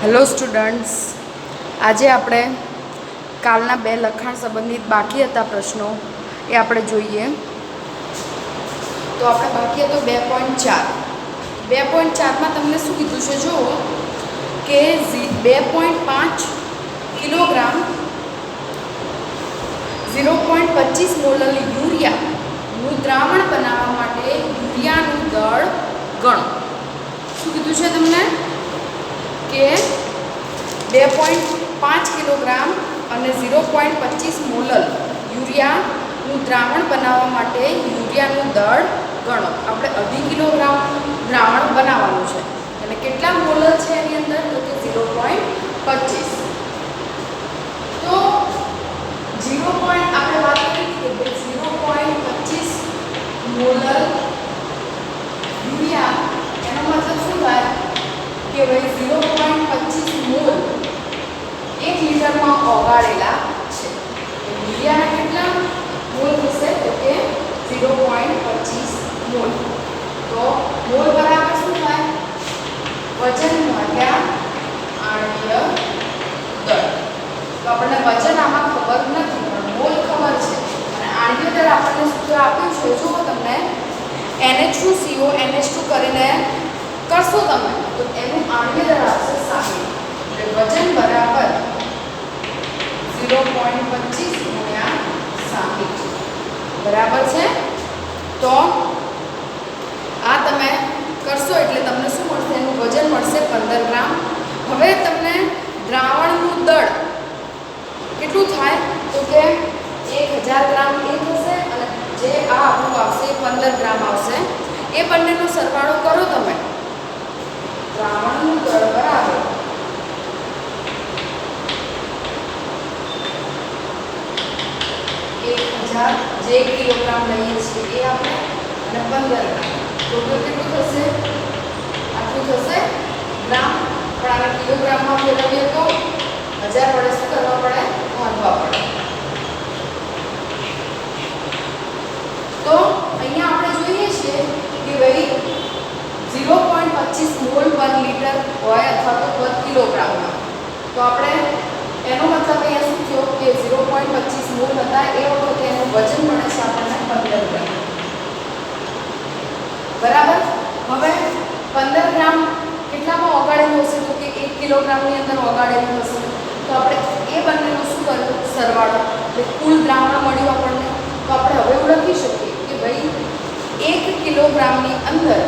Hello students, આજે આપણે કાલના બે લખાણ સંબંધિત બાકી હતા પ્રશ્નો એ આપણે જોઈએ. તો આપણે બાકી હતો 2.4 તમને શું કીધું છે જુઓ કે 2.5 કિલોગ્રામ 0.25 મોલ યુરિયાનું દ્રાવણ બનાવવા માટે યુરિયાનું દળ ગણો. શું કીધું છે તમને કે 2.5 કિલોગ્રામ અને 0.25 મોલ યુરિયાનું દ્રાવણ બનાવવા માટે યુરિયાનું દળ ગણો. આપણે 2.5 કિલોગ્રામ દ્રાવણ બનાવવાનું છે અને કેટલા મોલ છે એની અંદર? તો કે 0.25. તો 0. આપણે વાત કરી કે 0.25 મોલ યુરિયા એનો મતલબ શું થાય કે ભાઈ 0.25 મોલ 1 લીટરમાં ઓગાળેલા છે. યુરિયાના કેટલા મોલ થશે? તો કે 0.25 મોલ. તો મોલ બરાબર શું થાય? વજન ભાગ્યા આણ્વીય દળ. તો આપણને વજન આમાં ખબર નથી પણ મોલ ખબર છે અને આણ્વીય દળ આપણને સૂત્ર આપ્યું છે. જુઓ તમને NH2CO NH2 કરીને કરશો તમે તો એનું આણ્વીય દળ આવશે 60. એટલે વજન બરાબર 0.25 ગુણ્યા 60 બરાબર છે. તો આ તમે કરશો એટલે તમને શું મળશે? એનું વજન મળશે 15 ગ્રામ. હવે તમને દ્રાવણનું દળ કેટલું થાય? તો કે 1000 ગ્રામ એ થશે અને જે આ આપણું આવશે 15 ગ્રામ આવશે. એ બંનેનો સરવાળો કરો તમે. દ્રાવણનું દળ બરાબર 1000 જે કિલોગ્રામ લઈએ છીએ એ આપણે અને 15 ગ્રામ ટોટલ કેટલું થશે? આટલું થશે ગ્રામ. પણ આને કિલોગ્રામમાં ફેરવીએ તો 1000 વડે શું કરવા પડે? ભાગવા પડે. તો અહીંયા આપણે જોઈએ છીએ કે ભાઈ 0.25 મોલ પર લિટર હોય અથવા તો પર કિલોગ્રામમાં. તો આપણે એનો મતલબ અહીંયા શું થયો કે 0.25 મોલ હતા એ વખતે એનું વજન મળે છે આપણને 15 ગ્રામ. બરાબર. હવે 15 ગ્રામ કેટલામાં ઓગાળેલું હશે? તો કે 1 કિલોગ્રામની અંદર ઓગાળેલું હશે. તો આપણે એ બંનેનો શું કર્યું? સરવાળો. એટલે કુલ દ્રાવણ મળ્યું આપણને. તો આપણે હવે એવું લખી શકીએ કે ભાઈ 1 કિલોગ્રામની અંદર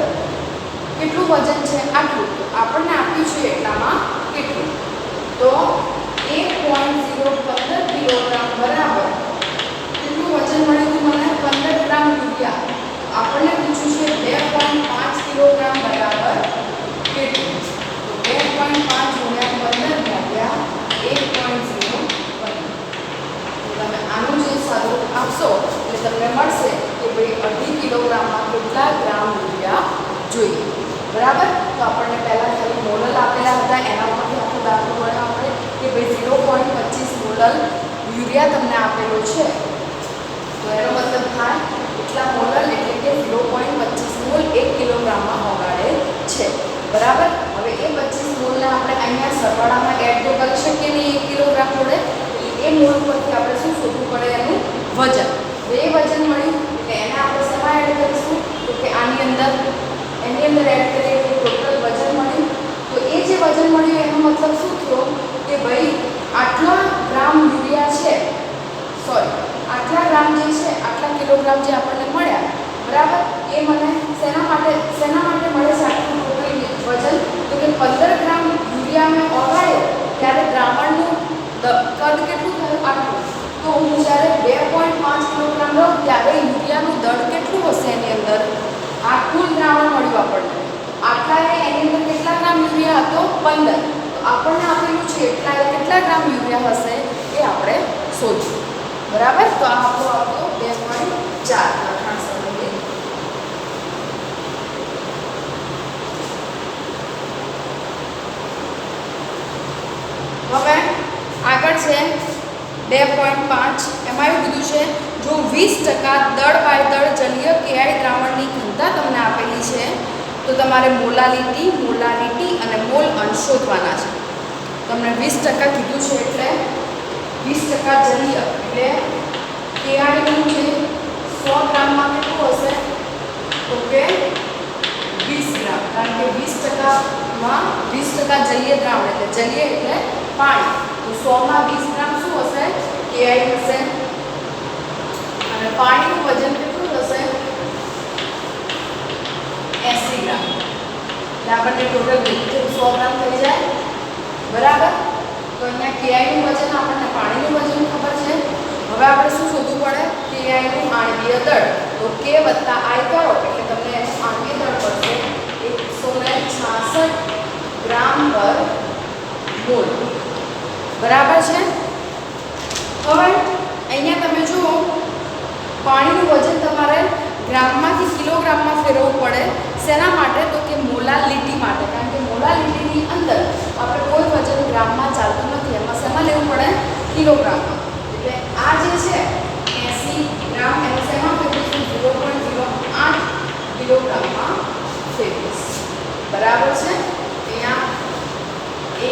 કેટલું વજન છે? આટલું. તો આપણને આપ્યું છે એટલામાં કેટલું? તો 1.015 કિલોગ્રામ બરાબર કેટલું વજન મળ્યું હતું મને? 15 ગ્રામ યુરિયા. આપણને પૂછ્યું છે 2.5 કિલોગ્રામ બરાબર કેટલું? તો 2.5 ગુણ્યા 15 ભાગ્યા 1.015. તમે આનું જે સ્વરૂપ આપશો એટલે તમને મળશે કે ભાઈ 2.5 કિલોગ્રામમાં કેટલા ગ્રામ યુરિયા જોઈએ. બરાબર. તો આપણને પહેલા ખાલી મોલ આપેલા હતા એના ઉપરથી આખો દાખલો ગણ્યો આપણે કે ભાઈ 0.25 મોલ યુરિયા તમને આપેલો છે. તો એનો મતલબ થાય એટલા મોલ એટલે કે 0.25 મોલ 1 કિલોગ્રામમાં ઓગાળે છે. બરાબર. હવે એ 25 મોલને આપણે અહીંયા સરવાળામાં એડ તો કરી શકીએ નહીં 1 કિલોગ્રામ જોડે. એ મોલ પરથી આપણે શું શોધવું પડે? એનું વજન. એ વજન મળ્યું એટલે એને આપણે શેમાં એડ કરીશું? તો કે આની અંદર એની અંદર એડ કરીએ તો ટોટલ વજન મળ્યું. તો એ જે વજન મળ્યું એનો મતલબ શું થયો કે ભાઈ આટલા ગ્રામ યુરિયા છે, સોરી આટલા ગ્રામ જે છે, આટલા કિલોગ્રામ જે આપણને મળ્યા બરાબર એ મને શેના માટે મળે છે આટલું ટોટલ વજન? તો કે 15 ગ્રામ યુરિયા મેં ઓગાળ્યો ત્યારે દ્રાવણનું કદ કેટલું થયું? આટલું. તો હું જ્યારે 2.5 કિલોગ્રામ લઉં ત્યારે યુરિયાનું દળ કેટલું હશે એની અંદર? આ કુલ દ્રાવણ મળ્યું આપણને. આટલા એની અંદર કેટલા ગ્રામ યુરિયા હતો? 15. તો આપણને આપેલું છે કેટલા ગ્રામ યુરિયા હશે એ આપણે શોધીશું. બરાબર. તો આ આપણો 2.4 લખાણ સંબંધિત. હવે આગળ છે 2.5. એમાં એવું કીધું છે જો 20% દળ બાય દળ જલીય KI દ્રાવણની ઘનતા તમને આપેલી છે તો તમારે મોલાલિટી અને મોલ અંશ શોધવાના છે. તમને 20% કીધું છે એટલે 20% જલીય એટલે KI નું જે 100 ગ્રામમાં કેટલું હશે તો કે 20 ગ્રામ, કારણ કે 20%માં 20% જલીય દ્રાવણ એટલે જલીય એટલે પાણી, તો 100 માં 20 ગ્રામ શું હશે KI હશે, અને પાણીનું વજન કેટલું થશે 80 ગ્રામ, એટલે આપણને ટોટલ 100 ગ્રામ થઈ જાય બરાબર। તો અહીંયા KI નું વજન આપણને પાણીનું વજન ખબર છે, હવે આપણે શું શોધવું પડે KI નું આણ્વીય દળ, તો K + I કરો એટલે તમને એનું આણ્વીય દળ પડશે 166 ગ્રામ/મોલ બરાબર છે। હવે અહીંયા તમે જુઓ પાણીનું વજન તમારે ગ્રામમાંથી કિલોગ્રામમાં ફેરવવું પડે, શેના માટે તો કે મોલાલિટી માટે, કારણ કે મોલાલિટીની અંદર આપણે કોઈ વજન ગ્રામમાં ચાલતું નથી, એમાં શેમાં લેવું પડે કિલોગ્રામમાં, એટલે આ જે છે 80 ગ્રામ એનું શેમાં ફેરવીશું 0.08 કિલોગ્રામમાં ફેરવીશ બરાબર છે। અહીંયા 1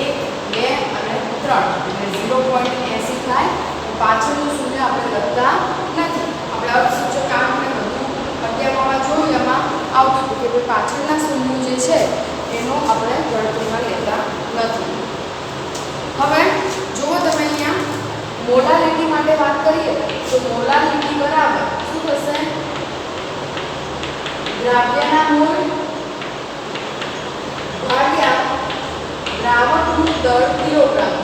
2 અને 3 એટલે 0.80 થાય, પાછળનું શૂન્ય આપણે લખતા નથી, આપણે અર્ધસૂચકાંક ને બધું અધ્યાપકમાં જોયું એમાં આવતું હતું કે ભાઈ પાછળના શૂન્ય જે છે એનો આપણે ગણતરીમાં લેતા નથી। હવે જુઓ તમે અહીંયા મોલાલિટી માટે વાત કરીએ તો મોલાલિટી બરાબર શું થશે દ્રાવ્યના મોલ ભાગ્યા દ્રાવકનું દળ કિલોગ્રામ,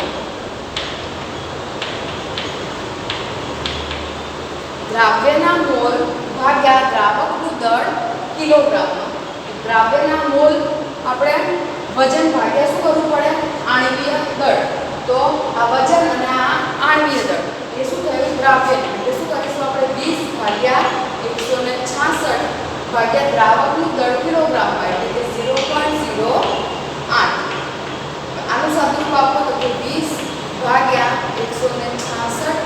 દ્રાવ્યના મોલ ભાગ્યા દ્રાવકનું દળ કિલોગ્રામમાં, દ્રાવ્યના મોલ આપણે વજન ભાગ્યા શું કરવું પડે આણ્વીય દળ, તો આ વજન અને આ આણ્વીય દળ એ શું થયું દ્રાવ્યનું, એટલે શું કરીશું આપણે 20 ભાગ્યા 166 ભાગ્યા દ્રાવકનું દળ કિલોગ્રામમાં એટલે કે 0.08, આનું સાદુરૂપ આપો તો કે 20 ભાગ્યા 166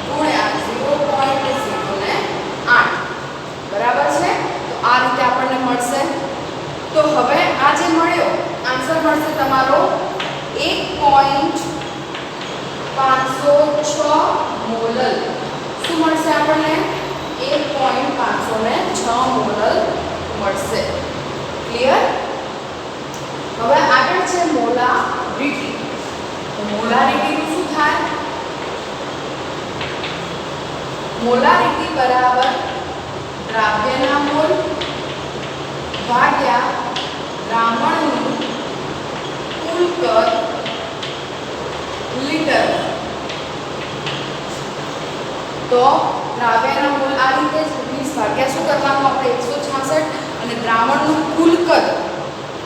ગુણ્યા 0.08 બરાબર છે। તો આ રીતે આપણને મળશે। તો હવે આ જે મળ્યો આન્સર મળશે તમારો 1.506 મોલ, શું મળશે આપણને 1.506 મોલ મળશે, ક્લિયર। હવે આગળ છે મોલારિટી, તો મોલારિટીનું શું થાય મોલારિટી બરાબર દ્રાવ્યના મોલ ભાગ્યા દ્રાવણનું કુલ કદ લિટર, તો દ્રાવ્યના મોલ આ રીતે 20 ભાગ્યા શું કરવાનું આપણે 166 અને દ્રાવણનું કુલ કદ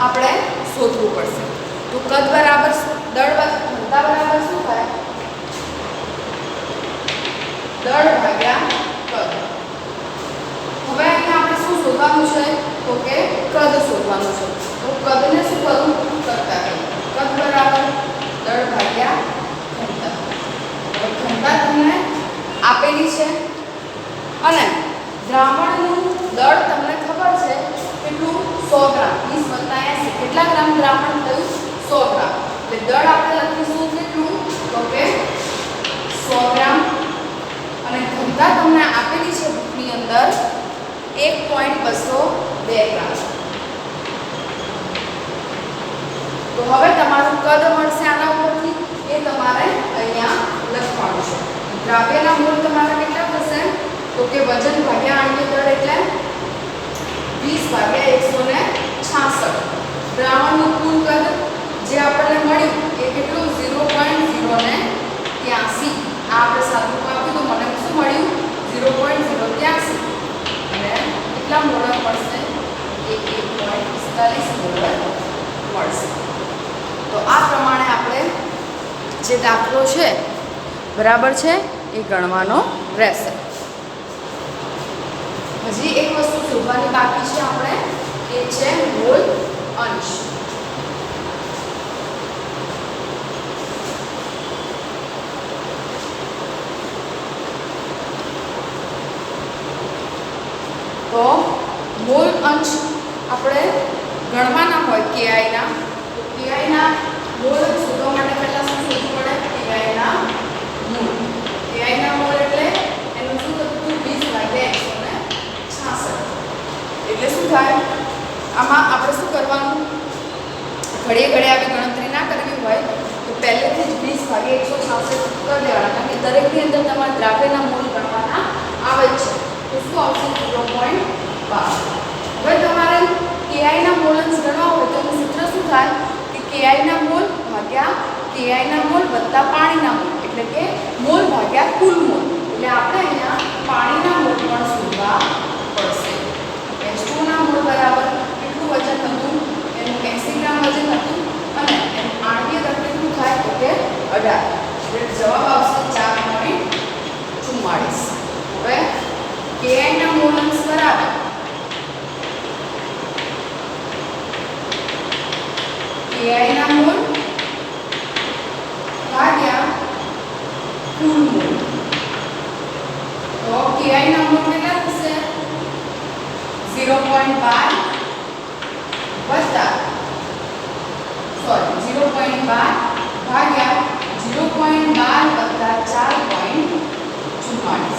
આપણે શોધવું પડશે, તો કદ બરાબર દળ ઘનતા બરાબર શું થાય દળ ભાગ્યા કદ। હવે અહીંયા આપણે શું શોધવાનું છે તો કે કદ શોધવાનું છે, તો કદને શું કરું કરતા કદ બરાબર દળ ભાગ્યા ઘનતા, હવે ઘનતા તમને આપેલી છે અને દ્રાવણનું દળ તમને ખબર છે કેટલું 100 ગ્રામ, 20 + 80 કેટલા ગ્રામ દ્રાવણ થયું 100 ગ્રામ, એટલે દળ આપણે લખીશું કેટલું તો કે 100 ગ્રામ, અને ઘનતા તમને આપેલી છે બુકની અંદર 1.202 ગ્રામ। તો હવે તમારું કદ મળશે આના ઉપરથી એ તમારે અહીંયા લખવાનું છે। દ્રાવ્યના મોલ તમારા કેટલા થશે તો કે વજન ભાગ્યા આણ્વીય દળ એટલે 20 ભાગ્યા 166, દ્રાવણનું કુલ કદ જે આપણને મળ્યું એ કેટલું 0.083, આ આપણે સાદું આપ્યું તો મને શું મળ્યું 0.083, અને કેટલા મોલ મળશે એ 1.45 મોલ મળશે। તો આ પ્રમાણે આપણે જે દાખલો છે બરાબર છે એ ગણવાનો રહેશે। હજી એક વસ્તુ શોધવાની બાકી છે આપણે, એ છે મોલ અંશ। તો મોલ અંશ આપણે ગણવાના હોય KI ના, તો KI ના મોલ શોધવા માટે પહેલા ઘડીએ ઘડીએ આવી ગણતરી ના કરવી હોય તો પહેલેથી જ 20 ભાગે 166 કરી દેવાના, કારણ કે દરેકની અંદર તમારે દ્રાવ્યના મોલ ગણવાના આવે જ છે. તો શું આવશે 0.12. હવે તમારે ki ના મોલન્સ ગણવા હોય તો એનું સૂત્ર શું થાય કે ki ના મોલ ભાગ્યા ki ના મોલ વત્તા પાણીના મોલ, એટલે કે મોલ ભાગ્યા કુલ મોલ. એટલે આપણે અહીંયા પાણીના મોલ પણ શોધવા પડશે. H2 ના મોલ બરાબર કેટલું વજન હતું, એનું 80 ગ્રામ વજન હતું અને એનું આણ્વીય દળ કેટલું થાય તો કે 18. એટલે જવાબ આવશે 4.44. હવે ki ના મોલન્સ બરાબર ki ના મોલ ભાગ્યા કુલ મોલ. તો ki ના મોલ કેટલા થશે 0.12 વત્તા 0.12 ભાગ્યા 0.12 વત્તા 4.44.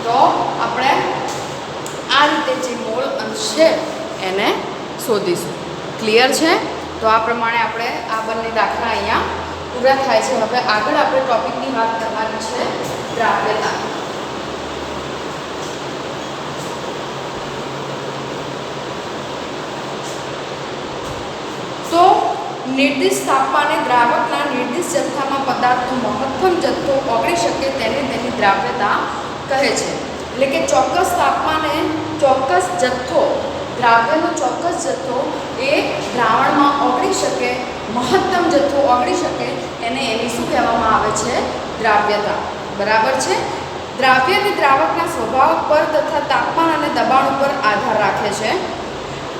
તો આપણે આ રીતે જે મોલ અંશ છે એને શોધીશું. ક્લિયર છે? તો આ પ્રમાણે આપણે આ બંને દાખલા અહીંયા પૂરા થાય છે. હવે આગળ આપણે ટોપિકની વાત કરવાની છે દ્રાવ્યતા. તો નિર્દિષ્ટ તાપમાને દ્રાવકના નિર્દિષ્ટ જથ્થામાં પદાર્થનો મહત્તમ જથ્થો ઓગળી શકે તેને તેની દ્રાવ્યતા કહે છે. એટલે કે ચોક્કસ તાપમાને ચોક્કસ જથ્થો, દ્રાવ્યનો ચોક્કસ જથ્થો એ દ્રાવણમાં ઓગળી શકે, મહત્તમ જથ્થો ઓગળી શકે, એને એની શું કહેવામાં આવે છે? દ્રાવ્યતા. બરાબર છે? દ્રાવ્ય અને દ્રાવકના સ્વભાવ પર તથા તાપમાન અને દબાણ ઉપર આધાર રાખે છે.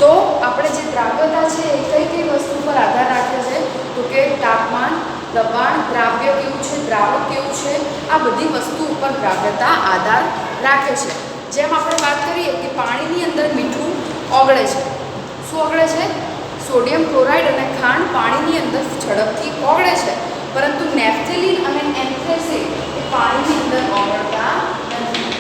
તો આપણે જે દ્રાવ્યતા છે એ કઈ કઈ વસ્તુ પર આધાર રાખે છે તો કે તાપમાન, દબાણ, દ્રાવ્ય કેવું છે, દ્રાવક કેવું છે, આ બધી વસ્તુ ઉપર દ્રાવ્યતા આધાર રાખે છે. જેમ આપણે વાત કરીએ કે પાણીની અંદર મીઠું ઓગળે છે. શું ઓગળે છે? સોડિયમ ક્લોરાઇડ અને ખાંડ પાણીની અંદર ઝડપથી ઓગળે છે, પરંતુ નેપ્થેલિન અને એન્થ્રેસીન એ પાણીની અંદર ઓગળતા નથી.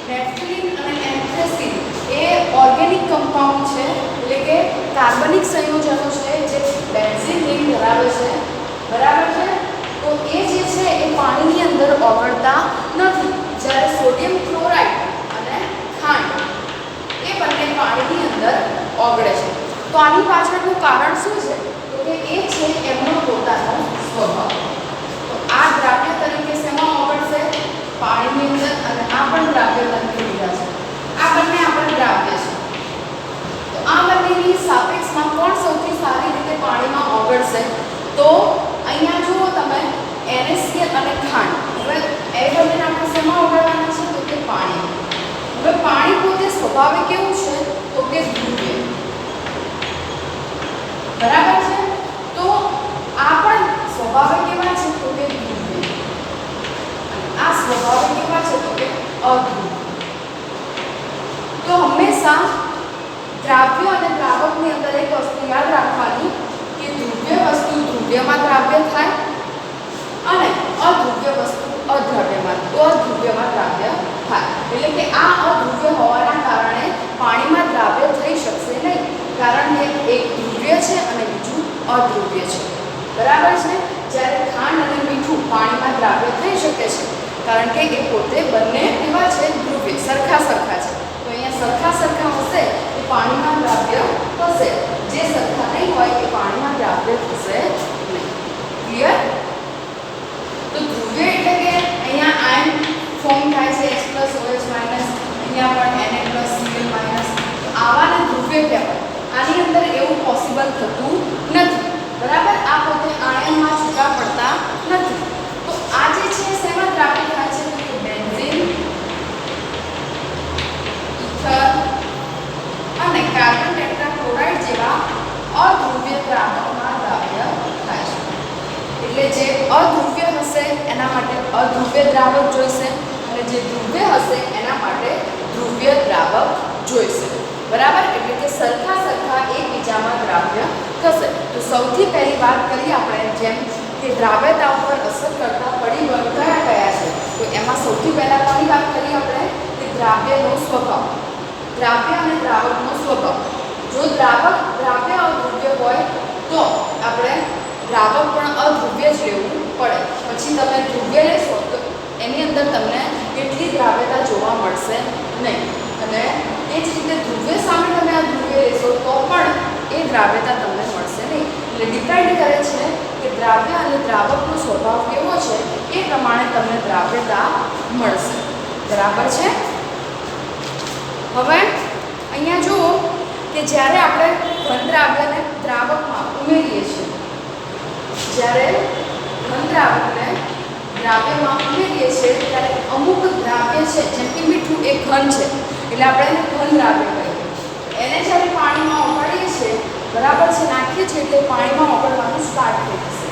નેપ્થેલિન અને એન્થ્રેસીન એ ઓર્ગેનિક કમ્પાઉન્ડ છે, એટલે કે કાર્બનિક સંયોજનો છે જે બેન્ઝીન રિંગ ધરાવે છે. બરાબર છે? તો એ જે છે એ પાણીની અંદર ઓગળતા નથી. જ્યારે સોડિયમ ક્લોરાઇડ અને ખાંડ એ બંને પાણીની અંદર ઓગળે છે. તો આની પાછળનું કારણ શું છે તો કે એ છે એમનો પોતાનો સ્વભાવ. તો આ દ્રાવ્ય તરીકે શેમાં ઓગળશે? પાણીની અંદર. અને આ પણ દ્રાવ્ય તરીકે લીધા છે. આ બંને આપણા દ્રાવ્ય છે. તો આ બંનેની સાપેક્ષમાં કોણ સૌથી સારી રીતે પાણીમાં ઓગળશે? તો અહીંયા જુઓ તમે NaCl અને ખાંડ. હવે એ બંનેને આપણે શેમાં ઓગળવાના છે તો કે પાણી. હવે પાણી પોતે સ્વભાવે કેવું છે તો કે ધ્રુવીય. બરાબર છે? તો આ પણ સ્વભાવે કેવા છે તો કે ધ્રુવીય. આ સ્વભાવે કેવા છે તો કે અધ્રુવ. તો હંમેશા દ્રાવ્ય અને દ્રાવકની અંદર એક વસ્તુ યાદ રાખવાની કે ધ્રુવ્ય વસ્તુ ધ્રુવ્યમાં દ્રાવ્ય થાય અને અધ્રુવ્ય વસ્તુ અદ્રાવ્યમાં દ્રાવ્ય થાય. એટલે કે આ અધ્રુવ્ય હોવાના કારણે પાણીમાં દ્રાવ્ય થઈ શકશે નહીં, કારણ કે એક ધ્રુવ્ય છે અને બીજું અધ્રુવ્ય છે. બરાબર છે? જ્યારે ખાંડ અને મીઠું પાણીમાં દ્રાવ્ય થઈ શકે છે, કારણ કે એ પોતે બંને એવા છે ધ્રુવ્ય, સરખા સરખા છે. તો અહીંયા સરખા સરખા હશે એ પાણીમાં દ્રાવ્ય થશે, જે સરખા નહીં હોય એ પાણીમાં દ્રાવ્ય થશે નહીં. ક્લિયર? તો ધ્રુવ્ય એટલે કે અહીંયા આયન ફોર્મ થાય છે H+OH-, અહીંયા પણ Na+Cl-. આવાને ધ્રુવ્ય કહેવાય. આની અંદર એવું પોસિબલ થતું નથી. બરાબર? આ પોતે આયનમાં છૂટા પડતા નથી. તો આ જે છે શેમાં દ્રાવ્ય થાય છે તો કે બેન્ઝીન, ઇથર અને કાર્બન ટેટ્રાક્લોરાઇડ જેવા અધ્રુવ્ય દ્રાવકમાં દ્રાવ્ય થાય છે. એટલે જે અધ્રુવ્ય હશે એના માટે અધ્રુવ્ય દ્રાવક જોઈશે અને જે ધ્રુવ્ય હશે એના માટે ધ્રુવ્ય દ્રાવક જોઈશે. બરાબર? એટલે કે સરખા સરખા એકબીજામાં દ્રાવ્ય થશે. તો સૌથી પહેલી વાત કરીએ આપણે જેમ કે દ્રાવ્યતા ઉપર અસર કરતા પરિબળ કયા કયા છે. તો એમાં સૌથી પહેલા કોની વાત કરીએ આપણે કે દ્રાવ્યનો સ્વભાવ. દ્રાવ્ય અને દ્રાવકનો સ્વભાવ. જો દ્રાવ્ય અધ્રુવ્ય હોય તો આપણે દ્રાવક પણ અધ્રુવ્ય જ લેવું પડે. પછી તમે ધ્રુવ્ય લેશો તો એની અંદર તમને એટલી દ્રાવ્યતા જોવા મળશે નહીં. અને એ જ રીતે ધ્રુવ્ય સામે તમે અધ્રુવ્ય લેશો તો પણ એ દ્રાવ્યતા તમને મળશે નહીં. એટલે ડિપેન્ડ કરે છે કે દ્રાવ્ય અને દ્રાવકનો સ્વભાવ કેવો છે એ પ્રમાણે તમને દ્રાવ્યતા મળશે. બરાબર છે. હવે અહીંયા જુઓ કે જ્યારે આપણે ઘન દ્રાવ્યને દ્રાવકમાં ઉમેરીએ છીએ, જ્યારે ઘન દ્રાવકને દ્રાવ્યમાં ઉમેરીએ છીએ ત્યારે અમુક દ્રાવ્ય છે, જેમ કે મીઠું એ ઘન છે એટલે આપણે એને ઘન દ્રાવ્ય કહીએ. એને જ્યારે પાણીમાં ઓગળીએ છીએ, બરાબર છે, નાખીએ છીએ એટલે પાણીમાં ઓગળવાનું સ્ટાર્ટ થઈ જશે.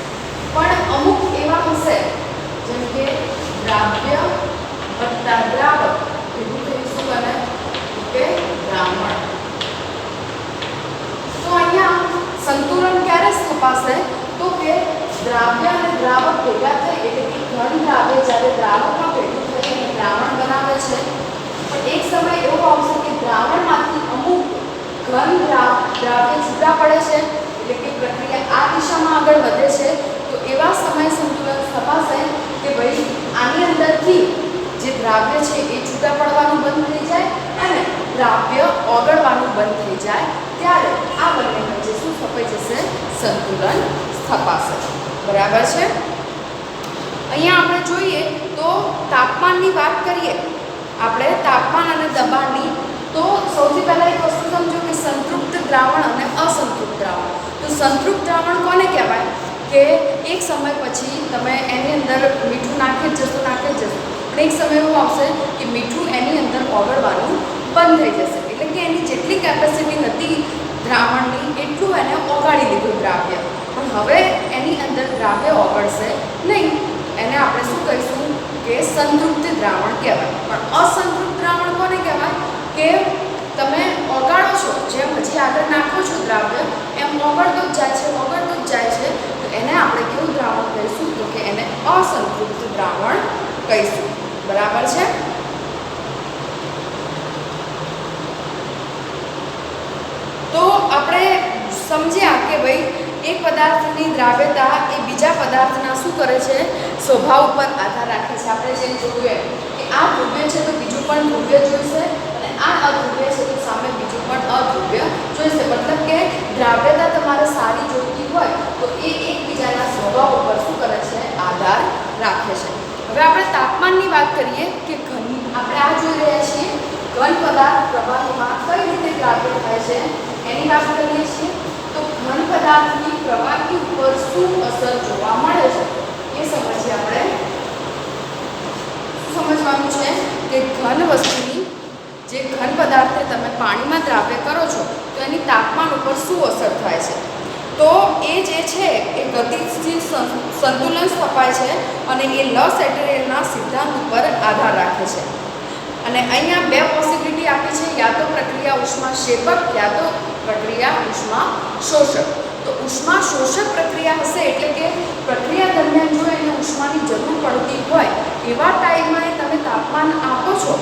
પણ અમુક એવા હશે જેમ કે દ્રાવ્ય વત્તા દ્રાવક એવું થઈ શું બને કે દ્રાવણ. તો અહીંયા સંતુલન ક્યારે સ્થપાશે તો કે દ્રાવ્ય અને દ્રાવક ભેગા થઈ એટલે કે ઘન દ્રાવ્ય જ્યારે દ્રાવકમાં ભેગું થઈ અને દ્રાવણ બનાવે છે. પણ એક સમય એવો આવશે કે દ્રાવણમાંથી અમુક ઘન દ્રાવ્ય છૂટા પડે છે એટલે કે પ્રક્રિયા આ દિશામાં આગળ વધે છે. તો એવા સમય સંતુલન સ્થપાશે કે ભાઈ આની અંદરથી જે દ્રાવ્ય છે એ છૂટા પડવાનું બંધ થઈ જાય અને દ્રાવ્ય ઓગળવાનું બંધ થઈ જાય. ત્યારે આ બંને વચ્ચે શું સ્થપાઈ જશે? સંતુલન સ્થપાશે. બરાબર છે. અહીંયા આપણે જોઈએ તો તાપમાનની વાત કરીએ આપણે, તાપમાન અને દબાણની. તો સૌથી પહેલાં એક વસ્તુ સમજો કે સંતૃપ્ત દ્રાવણ અને અસંતૃપ્ત દ્રાવણ. તો સંતૃપ્ત દ્રાવણ કોને કહેવાય કે એક સમય પછી તમે એની અંદર મીઠું નાખી જ જશો પણ એક સમય એવું આવશે કે મીઠું એની અંદર ઓગળવાનું બંધ થઈ જશે. એટલે કે એની જેટલી કેપેસિટી હતી દ્રાવણની એટલું એને ઓગાળી લીધું દ્રાવ્ય. પણ હવે એની અંદર દ્રાવ્ય ઓગળશે નહીં. એને આપણે શું કહીશું કે સંતૃપ્ત દ્રાવણ કહેવાય. પણ અસંતૃપ્ત દ્રાવણ કોને કહેવાય કે તમે ઓગાળો છો, જેમ હજી આગળ નાખો છો દ્રાવ્ય એમ ઓગળતું જ જાય છે. તો એને આપણે કેવું દ્રાવણ કહીશું તો કે એને અસંતૃપ્ત દ્રાવણ કહીશું. બરાબર છે. તો આપણે સમજ્યા કે ભાઈ એક પદાર્થની દ્રાવ્યતા એ બીજા પદાર્થના શું કરે છે? સ્વભાવ ઉપર આધાર રાખે છે. આપણે જેમ જોયું કે આ ધ્રુવ્ય છે તો બીજું પણ ધ્રુવ્ય જોઈશે અને આ અધ્રુવ્ય છે તો સામે બીજું પણ અધ્રુવ્ય જોઈશે. મતલબ કે દ્રાવ્યતા તમારે સારી જોઈતી હોય તો એ એકબીજાના સ્વભાવ ઉપર શું કરે છે? આધાર રાખે છે. હવે આપણે તાપમાનની વાત કરીએ કે ઘન, આપણે આ જોઈ રહ્યા છીએ ઘન પદાર્થ પ્રવાહીમાં કઈ રીતે દ્રાવ્ય થાય છે એની વાત કરીએ છીએ. તો ઘન પદાર્થની પ્રવાહી ઉપર શું અસર જોવા મળે છે એ સમજીએ આપણે. શું સમજવાનું છે કે ઘન વસ્તુની, જે ઘન પદાર્થને તમે પાણીમાં દ્રાવ્ય કરો છો તો એની તાપમાન ઉપર શું અસર થાય છે. તો એ જે છે એ ગતિશીલ સંતુલન સ્થપાય છે અને એ લ સેટરેલના સિદ્ધાંત ઉપર આધાર રાખે છે. અને અહીંયા બે પોસિબિલિટી આપી છે, યા તો પ્રક્રિયા ઉષ્માક્ષેપક યા તો પ્રક્રિયા ઉષ્મા શોષક. તો ઉષ્મા શોષક પ્રક્રિયા હશે એટલે કે પ્રક્રિયા દરમિયાન જો એને ઉષ્માની જરૂર પડતી હોય એવા ટાઈમમાં તમે તાપમાન આપો છો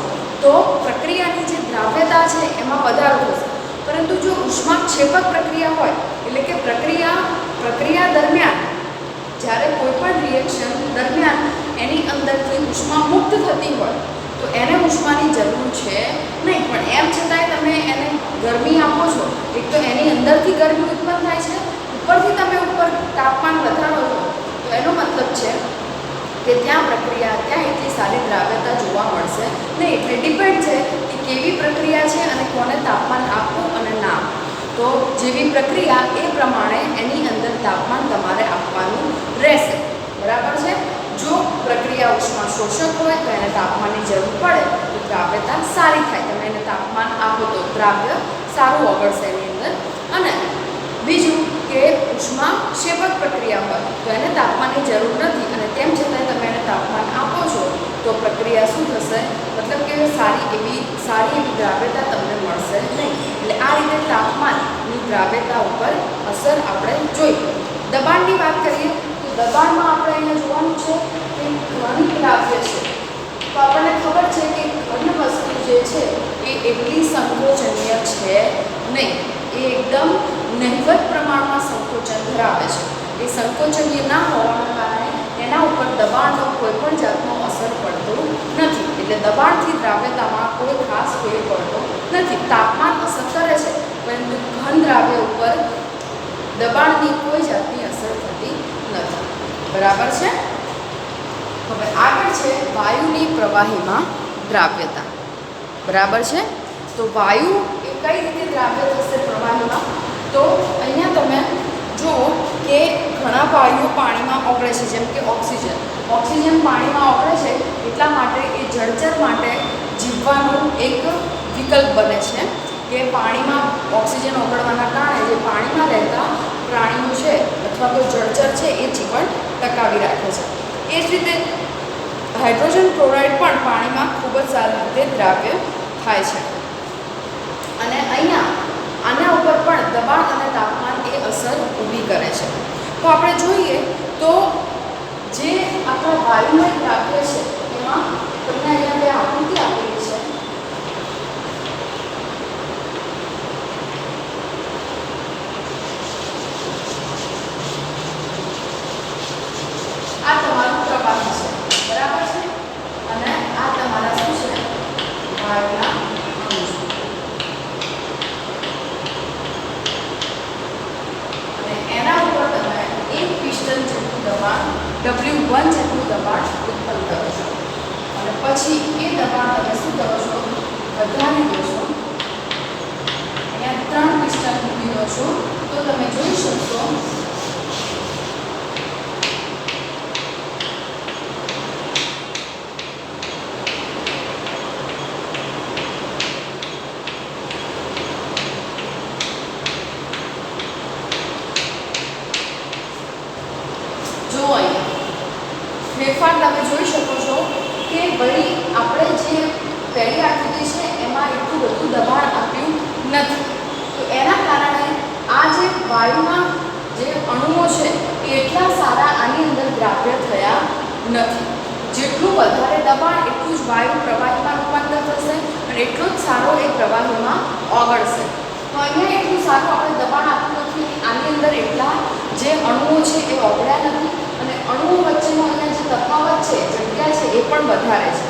તો પ્રક્રિયાની જે દ્રાવ્યતા છે એમાં વધારો થશે. પરંતુ જો ઉષ્માક્ષેપક પ્રક્રિયા હોય એટલે કે પ્રક્રિયા દરમિયાન જ્યારે કોઈ પણ રિએક્શન દરમિયાન એની અંદરથી ઉષ્મા મુક્ત થતી હોય તો એને ઉષ્માની જરૂર છે નહીં. પણ એમ છતાંય તમે એને ગરમી આપો છો, એક તો એની અંદરથી ગરમી ઉત્પન્ન થાય છે, ઉપરથી તમે ઉપર તાપમાન વધારો છો તો એનો મતલબ છે કે ત્યાં એટલી સારી દ્રાવ્યતા જોવા મળશે નહીં. એટલે ડિપેન્ડ છે કે કેવી પ્રક્રિયા છે અને કોને તાપમાન આપવું અને ના આપવું. તો જેવી પ્રક્રિયા એ પ્રમાણે એની અંદર તાપમાન તમારે આપવાનું રહેશે. બરાબર છે. જો પ્રક્રિયા ઉષ્મા શોષક હોય તો એને તાપમાનની જરૂર પડે તો દ્રાવ્યતા સારી થાય. તમે એને તાપમાન આપો તો દ્રાવ્ય સારું ઓગળશે એની અંદર. અને બીજું કે ઉષ્માક્ષેપક પ્રક્રિયા હોય તો એને તાપમાનની જરૂર નથી અને તેમ છતાં તમે એને તાપમાન આપો છો તો પ્રક્રિયા શું થશે? મતલબ કે સારી એવી દ્રાવ્યતા તમને મળશે નહીં. એટલે આ રીતે તાપમાનની દ્રાવ્યતા ઉપર અસર આપણે જોઈ. દબાણની વાત કરીએ તો દબાણમાં આપણે અહીંયા જોવાનું છે કે ઘન દ્રાવ્ય છે તો આપણને ખબર છે કે ઘન વસ્તુ જે છે એ એટલી સંકોચનીય છે નહીં. એ એકદમ નહિવત પ્રમાણમાં સંકોચન ધરાવે છે. એ સંકોચનીય ના હોવાના કારણે એના ઉપર દબાણનો કોઈ પણ જાતનો અસર પડતો નથી. એટલે દબાણથી દ્રાવ્યતામાં કોઈ ખાસ ફેર પડતો નથી. તાપમાન અસર કરે છે પરંતુ ઘન દ્રાવ્ય ઉપર દબાણની કોઈ જાતની અસર થતી નથી. બરાબર છે. હવે આગળ છે વાયુની પ્રવાહીમાં દ્રાવ્યતા. બરાબર છે. તો વાયુ એ કઈ રીતે દ્રાવ્ય થશે પ્રવાહીમાં? તો અહીંયા તમે જુઓ કે ઘણા વાયુઓ પાણીમાં ઓગળે છે, જેમ કે ઓક્સિજન. ઓક્સિજન પાણીમાં ઓગળે છે એટલા માટે એ જળચર માટે જીવવાનું એક વિકલ્પ બને છે કે પાણીમાં ઓક્સિજન ઓગળવાના કારણે જે પાણીમાં રહેતા પ્રાણીઓ છે અથવા તો જળચર છે એ જીવન ટકાવી રાખે છે. એ જ રીતે હાઇડ્રોજન ક્લોરાઇડ પણ પાણીમાં ખૂબ જ સારી રીતે દ્રાવ્ય થાય છે. અને અહીંયા આના ઉપર પણ દબાણ અને તાપમાન એ અસર ઊભી કરે છે. તો આપણે જોઈએ તો જે આપણા વાયુમય દ્રાવ્ય છે એમાં તમને અહીંયા બે આકૃતિ આપેલી છે. આ તમારું પ્રવાહી છે. બરાબર છે. અને આ તમારા શું છે? વાયુના અણુ. અને એના ઉપર તમે એક પિસ્ટન જેટલું દબાણ W1 જેટલું દબાણ ઉત્પન્ન કરો છો. અને પછી એ દબાણ તમે શું કરો છો? વધારી દો છો. અહીંયા 3 પિસ્ટન મૂકી દો છો તો તમે જોઈ શકશો ફેરફાર તમે જોઈ શકો છો કે ભાઈ આપણે જે પહેલી આકૃતિ છે એમાં એટલું બધું દબાણ આપ્યું નથી. તો એના કારણે આ જે વાયુના જે અણુઓ છે એ એટલા સારા આની અંદર દ્રાવ્ય થયા નથી. જેટલું વધારે દબાણ એટલું જ વાયુ પ્રવાહીમાં રૂપાંતર થશે અને એટલો જ સારો એ પ્રવાહીમાં ઓગળશે. તો અહીંયા એટલું સારું આપણે દબાણ આપ્યું નથી. આની અંદર એટલા જે અણુઓ છે એ ઓગળ્યા નથી અને અણુઓ વચ્ચેનો અહીંયા જે તફાવત છે, જગ્યા છે એ પણ વધારે છે.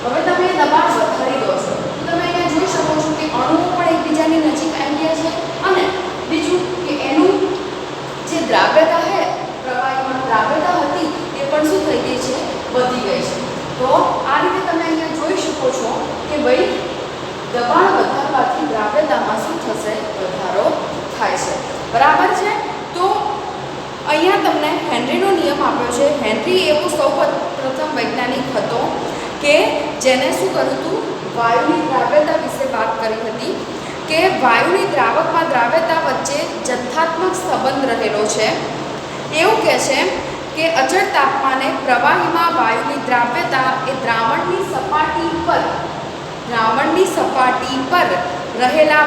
હવે તમે એ દબાણ વધારી દો છો તો તમે અહીંયા જોઈ શકો છો કે અણુઓ પણ એકબીજાની નજીક આવી ગયા છે અને બીજું કે એનું જે દ્રાવ્યતા છે પ્રવાહીમાં દ્રાવ્યતા હતી એ પણ શું થઈ ગઈ છે? વધી ગઈ છે. તો આ રીતે તમે અહીંયા જોઈ શકો છો કે ભાઈ દબાણ વધારવાથી દ્રાવ્યતામાં શું થશે? વધારો થાય છે. બરાબર છે. તો અહીંયા તમને હેનરીનો નિયમ આપ્યો છે. હેનરી એવો સૌપ્રથમ વૈજ્ઞાનિક હતો કે જેને શું કર્યું હતું? વાયુની દ્રાવ્યતા વિશે વાત કરી હતી કે વાયુની દ્રાવકમાં દ્રાવ્યતા વચ્ચે જથ્થાત્મક સંબંધ રહેલો છે. એવું કહે છે કે અચળ તાપમાને પ્રવાહીમાં વાયુની દ્રાવ્યતા એ દ્રાવણની સપાટી પર રહેલા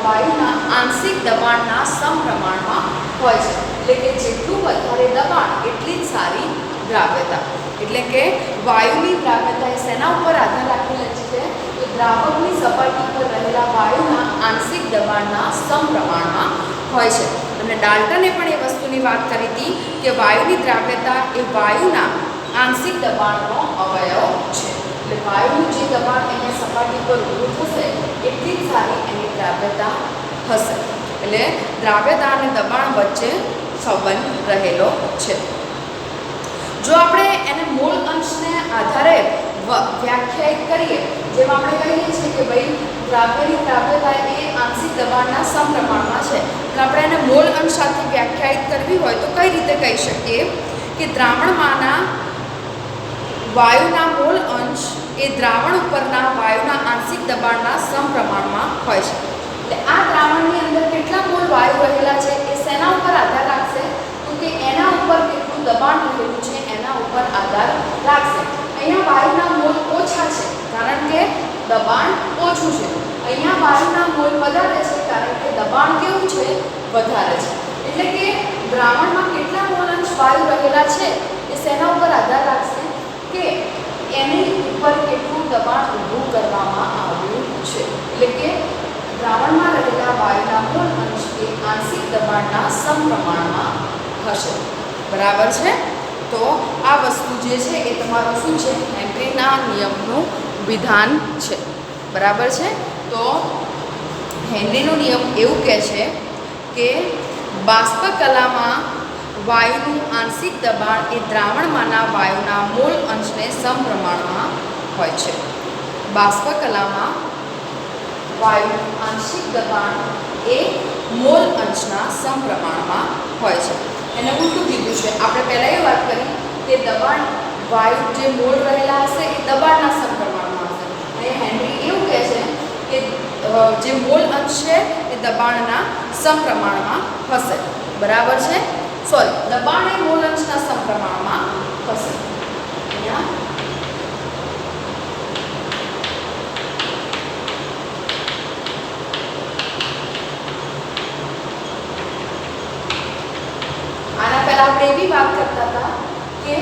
વાયુના આંશિક દબાણના સમપ્રમાણમાં હોય છે. એટલે કે જેટલું વધારે દબાણ એટલી જ સારી દ્રાવ્યતા. એટલે કે વાયુની દ્રાવ્યતા એ શેના ઉપર આધાર રાખેલા છે? તો દ્રાવકની સપાટી પર રહેલા વાયુના આંશિક દબાણના સમપ્રમાણમાં હોય છે. અને ડાલ્ટને પણ એ વસ્તુની વાત કરી હતી કે વાયુની દ્રાવ્યતા એ વાયુના આંશિક દબાણનો અવયવ છે. એટલે વાયુનું જે દબાણ એને સપાટી પર ઊભું થશે એટલી જ સારી એની દ્રાવ્યતા હશે. એટલે દ્રાવ્યતા અને દબાણ વચ્ચે સંબંધ રહેલો છે. જો આપણે એને મૂળ અંશને આધારે વ્યાખ્યાયિત કરીએ, જેમ આપણે કહીએ છીએ કે ભાઈ દ્રાવ્યની દ્રાવ્યતા એ આંશિક દબાણના સમપ્રમાણમાં છે, તો આપણે એને મૂળ અંશ સાથે વ્યાખ્યાયિત કરવી હોય તો કઈ રીતે કહી શકીએ કે દ્રાવણમાંના વાયુના મૂળ અંશ એ દ્રાવણ ઉપરના વાયુના આંશિક દબાણના સમપ્રમાણમાં હોય છે. એટલે આ દ્રાવણની અંદર કેટલા મોલ વાયુ રહેલા છે એ શેના ઉપર આધાર રાખશે? તો કે એના ઉપર કેટલું દબાણ રહેલું છે એના ઉપર આધાર રાખશે. અહીંયા વાયુના મોલ ઓછા છે કારણ કે દબાણ ઓછું છે. અહીંયા વાયુના મોલ વધારે છે કારણ કે દબાણ કેવું છે? વધારે છે. એટલે કે દ્રાવણમાં કેટલા મોલ અંશ વાયુ રહેલા છે એ શેના ઉપર આધાર રાખશે? કે એની ઉપર કેટલું દબાણ ઊભું કરવામાં આવ્યું છે. એટલે કે દ્રાવણમાં રહેલા વાયુના મોલ અંશ એ આંશિક દબાણના સમપ્રમાણમાં હશે. બરાબર છે. તો આ વસ્તુ જે છે એ તમારું શું છે, હેનરીના નિયમનું વિધાન છે. બરાબર છે. તો હેનરીનો નિયમ એવું કહે છે કે બાષ્પકલામાં વાયુનું આંશિક દબાણ એ દ્રાવણમાંના વાયુના મોલ અંશને સમપ્રમાણમાં હોય છે. બાષ્પકલામાં વાયુનું આંશિક દબાણ એ મોલ અંશના સમપ્રમાણમાં હોય છે. એને ઉલટું કીધું છે. આપણે પહેલાં એ વાત કરી કે દબાણ વાયુ જે મોલ રહેલા હશે એ દબાણના સમપ્રમાણમાં હશે. અને હેનરી એવું કહે છે કે જે મોલ અંશ છે એ દબાણના સમપ્રમાણમાં હશે. બરાબર છે. સોરી, દબાણ એ મોલ અંશના સમપ્રમાણમાં હશે. અહીંયા આના પહેલા આપણે એવી વાત કરતા હતા કે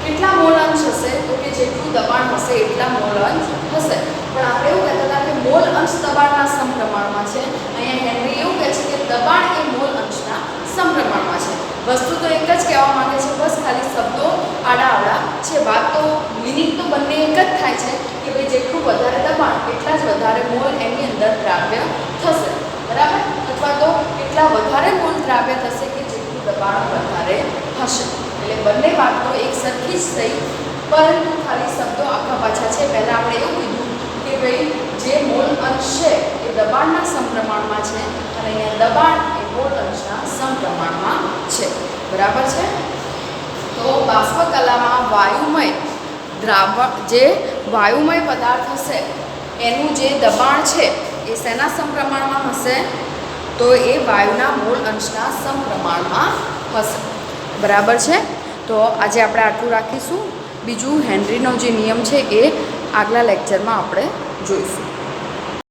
કેટલા મોલ અંશ હશે, તો કે જેટલું દબાણ હશે એટલા મોલ અંશ હશે. પણ આપણે એવું કહેતા હતા કે મોલ અંશ દબાણના સમપ્રમાણમાં છે. અહીંયા હેનરી એવું કહે છે કે દબાણ એ મોલ અંશના સમપ્રમાણમાં છે. વસ્તુ તો એક જ કહેવા માંગે છે, બસ ખાલી શબ્દો આડા છે. વાત તો મિનિંગ તો બંને એક જ થાય છે કે ભાઈ જેટલું વધારે દબાણ એટલા જ વધારે મોલ એની અંદર દ્રાવ્ય થશે. બરાબર. અથવા તો એટલા વધારે મોલ દ્રાવ્ય થશે કે જેટલું દબાણ વધારે હશે. એટલે બંને વાત તો એક સરખી જ થઈ, પરંતુ ખાલી શબ્દો આખા પાછા છે. પહેલાં આપણે એવું કીધું કે ભાઈ જે મોલ અંશ છે એ દબાણના સમપ્રમાણમાં છે અને અહીંયા દબાણ એ મોલ અંશના સમપ્રમાણમાં છે. બરાબર છે. તો બાષ્પકલામાં વાયુમય જે વાયુમય પદાર્થ હશે એનું જે દબાણ છે એ શેના સમપ્રમાણમાં હશે, તો એ વાયુના મોલ અંશના સમપ્રમાણમાં હશે. બરાબર છે. તો આજે આપણે આટલું રાખીશું. બીજું હેનરીનો જે નિયમ છે એ આગલા લેક્ચરમાં આપણે જોઈશું.